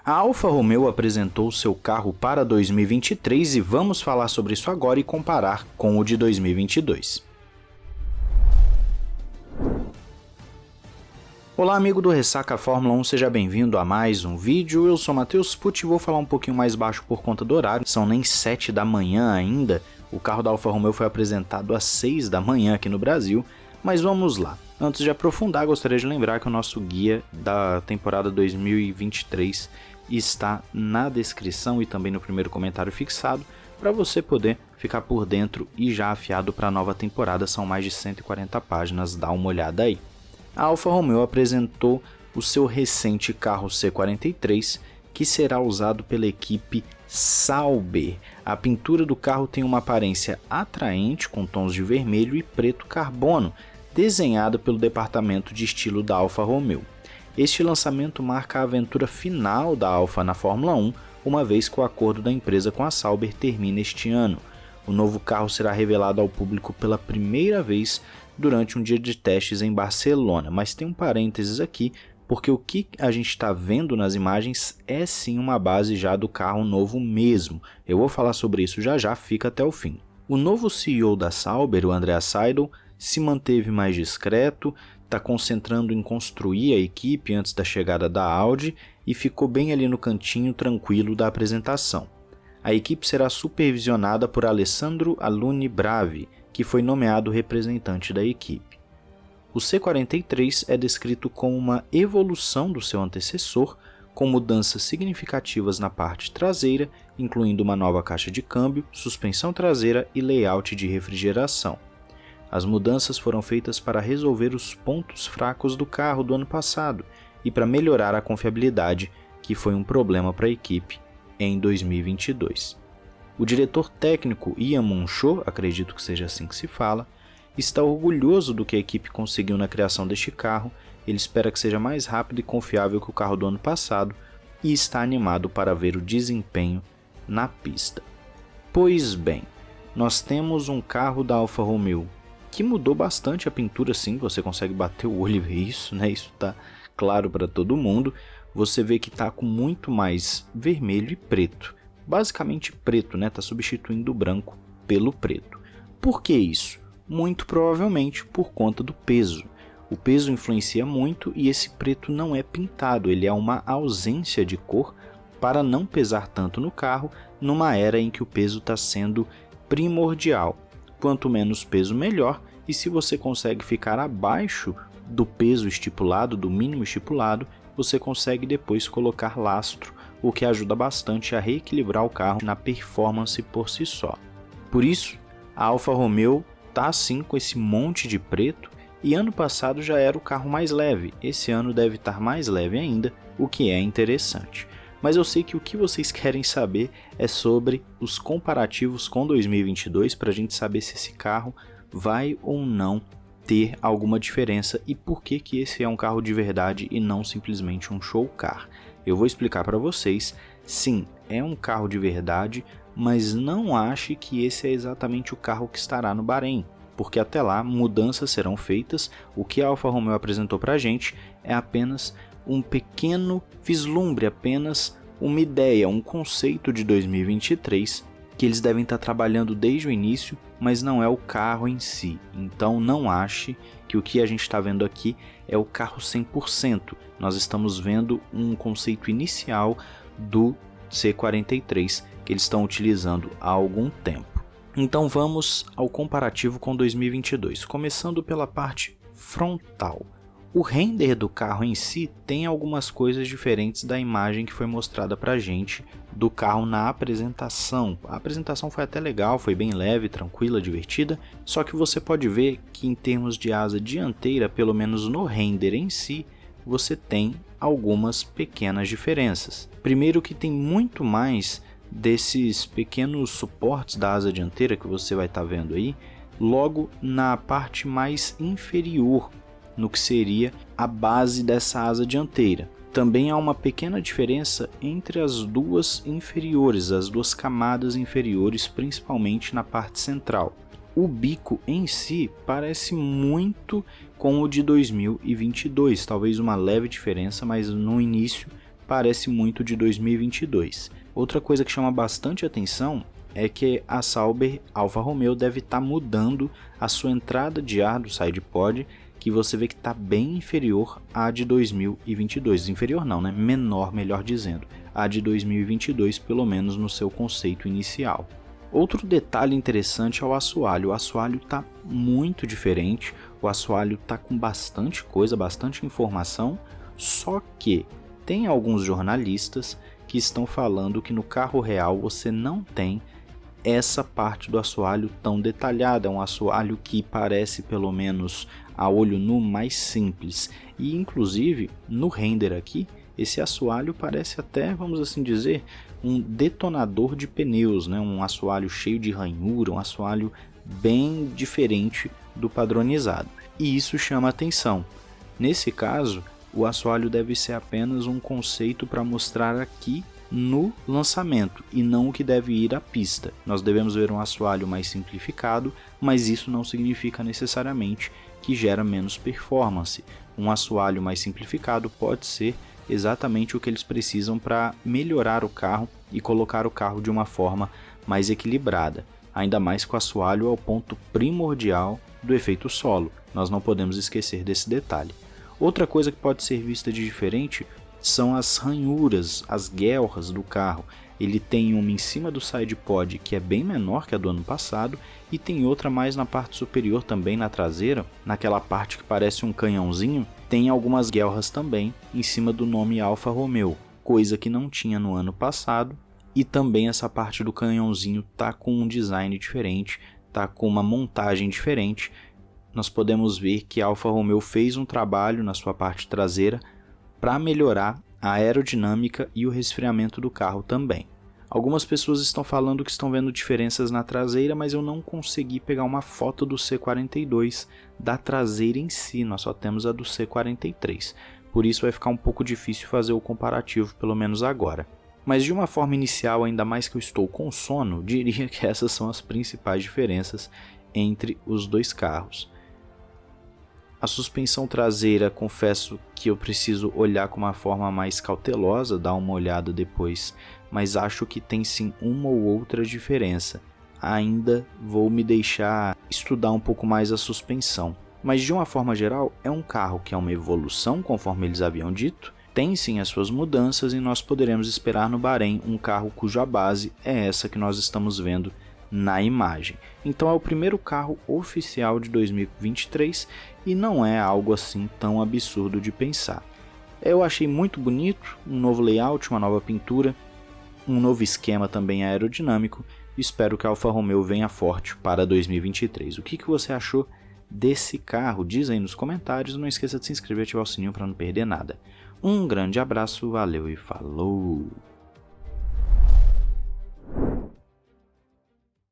A Alfa Romeo apresentou seu carro para 2023 e vamos falar sobre isso agora e comparar com o de 2022. Olá amigo do Ressaca Fórmula 1, seja bem-vindo a mais um vídeo. Eu sou Matheus Pucci e vou falar um pouquinho mais baixo por conta do horário. São nem 7 da manhã ainda, o carro da Alfa Romeo foi apresentado às 6 da manhã aqui no Brasil, mas vamos lá. Antes de aprofundar, gostaria de lembrar que o nosso guia da temporada 2023 está na descrição e também no primeiro comentário fixado, para você poder ficar por dentro e já afiado para a nova temporada. São mais de 140 páginas, dá uma olhada aí. A Alfa Romeo apresentou o seu recente carro C43, que será usado pela equipe Sauber. A pintura do carro tem uma aparência atraente com tons de vermelho e preto carbono, desenhada pelo departamento de estilo da Alfa Romeo. Este lançamento marca a aventura final da Alfa na Fórmula 1, uma vez que o acordo da empresa com a Sauber termina este ano. O novo carro será revelado ao público pela primeira vez durante um dia de testes em Barcelona, mas tem um parênteses aqui, porque o que a gente está vendo nas imagens é sim uma base já do carro novo mesmo. Eu vou falar sobre isso já, fica até o fim. O novo CEO da Sauber, o Andreas Seidl, se manteve mais discreto, está concentrando em construir a equipe antes da chegada da Audi e ficou bem ali no cantinho tranquilo da apresentação. A equipe será supervisionada por Alessandro Alunni Bravi, que foi nomeado representante da equipe. O C43 é descrito como uma evolução do seu antecessor, com mudanças significativas na parte traseira, incluindo uma nova caixa de câmbio, suspensão traseira e layout de refrigeração. As mudanças foram feitas para resolver os pontos fracos do carro do ano passado e para melhorar a confiabilidade, que foi um problema para a equipe em 2022. O diretor técnico Ian Monchot, acredito que seja assim que se fala, está orgulhoso do que a equipe conseguiu na criação deste carro. Ele espera que seja mais rápido e confiável que o carro do ano passado e está animado para ver o desempenho na pista. Pois bem, nós temos um carro da Alfa Romeo que mudou bastante a pintura, sim, você consegue bater o olho e ver isso, né? Isso está claro para todo mundo. Você vê que está com muito mais vermelho e preto. Basicamente preto, né? Está substituindo o branco pelo preto. Por que isso? Muito provavelmente por conta do peso. O peso influencia muito e esse preto não é pintado, ele é uma ausência de cor para não pesar tanto no carro, numa era em que o peso está sendo primordial. Quanto menos peso, melhor, e se você consegue ficar abaixo do peso estipulado, do mínimo estipulado, você consegue depois colocar lastro, o que ajuda bastante a reequilibrar o carro na performance por si só. Por isso, a Alfa Romeo está assim com esse monte de preto, e ano passado já era o carro mais leve, esse ano deve estar mais leve ainda, o que é interessante. Mas eu sei que o que vocês querem saber é sobre os comparativos com 2022, para a gente saber se esse carro vai ou não ter alguma diferença e por que que esse é um carro de verdade e não simplesmente um show car. Eu vou explicar para vocês. Sim, é um carro de verdade, mas não ache que esse é exatamente o carro que estará no Bahrein, porque até lá mudanças serão feitas. O que a Alfa Romeo apresentou para a gente é apenas um pequeno vislumbre, apenas uma ideia, um conceito de 2023 que eles devem estar trabalhando desde o início, mas não é o carro em si. Então não ache que o que a gente está vendo aqui é o carro 100%. Nós estamos vendo um conceito inicial do C43 que eles estão utilizando há algum tempo. Então vamos ao comparativo com 2022, começando pela parte frontal. O render do carro em si tem algumas coisas diferentes da imagem que foi mostrada pra gente do carro na apresentação. A apresentação foi até legal, foi bem leve, tranquila, divertida, só que você pode ver que em termos de asa dianteira, pelo menos no render em si, você tem algumas pequenas diferenças. Primeiro que tem muito mais desses pequenos suportes da asa dianteira que você vai estar vendo aí, logo na parte mais inferior, no que seria a base dessa asa dianteira. Também há uma pequena diferença entre as duas inferiores, as duas camadas inferiores, principalmente na parte central. O bico em si parece muito com o de 2022, talvez uma leve diferença, mas no início parece muito de 2022. Outra coisa que chama bastante atenção é que a Sauber Alfa Romeo deve estar mudando a sua entrada de ar do SidePod, que você vê que está bem inferior à de 2022. Inferior não, né? Menor, melhor dizendo. A de 2022, pelo menos no seu conceito inicial. Outro detalhe interessante é o assoalho. O assoalho está muito diferente, o assoalho está com bastante coisa, bastante informação, só que tem alguns jornalistas que estão falando que no carro real você não tem essa parte do assoalho tão detalhada. É um assoalho que parece, pelo menos a olho nu, mais simples. E inclusive no render aqui, esse assoalho parece até, vamos assim dizer, um detonador de pneus, né? Um assoalho cheio de ranhura, um assoalho bem diferente do padronizado. E isso chama atenção. Nesse caso, o assoalho deve ser apenas um conceito para mostrar aqui no lançamento e não o que deve ir à pista. Nós devemos ver um assoalho mais simplificado, mas isso não significa necessariamente que gera menos performance. Um assoalho mais simplificado pode ser exatamente o que eles precisam para melhorar o carro e colocar o carro de uma forma mais equilibrada. Ainda mais que o assoalho é o ponto primordial do efeito solo. Nós não podemos esquecer desse detalhe. Outra coisa que pode ser vista de diferente são as ranhuras, as guelras do carro. Ele tem uma em cima do SidePod que é bem menor que a do ano passado e tem outra mais na parte superior também, na traseira, naquela parte que parece um canhãozinho, tem algumas guelras também em cima do nome Alfa Romeo, coisa que não tinha no ano passado. E também essa parte do canhãozinho tá com um design diferente, tá com uma montagem diferente. Nós podemos ver que a Alfa Romeo fez um trabalho na sua parte traseira para melhorar a aerodinâmica e o resfriamento do carro também. Algumas pessoas estão falando que estão vendo diferenças na traseira, mas eu não consegui pegar uma foto do C42 da traseira em si, nós só temos a do C43. Por isso vai ficar um pouco difícil fazer o comparativo, pelo menos agora. Mas de uma forma inicial, ainda mais que eu estou com sono, diria que essas são as principais diferenças entre os dois carros. A suspensão traseira, confesso que eu preciso olhar com uma forma mais cautelosa, dar uma olhada depois, mas acho que tem sim uma ou outra diferença. Ainda vou me deixar estudar um pouco mais a suspensão. Mas de uma forma geral, é um carro que é uma evolução, conforme eles haviam dito, tem sim as suas mudanças e nós poderemos esperar no Bahrein um carro cuja base é essa que nós estamos vendo na imagem. Então é o primeiro carro oficial de 2023 e não é algo assim tão absurdo de pensar. Eu achei muito bonito, um novo layout, uma nova pintura, um novo esquema também aerodinâmico. Espero que a Alfa Romeo venha forte para 2023. O que você achou desse carro? Diz aí nos comentários, não esqueça de se inscrever e ativar o sininho para não perder nada. Um grande abraço, valeu e falou!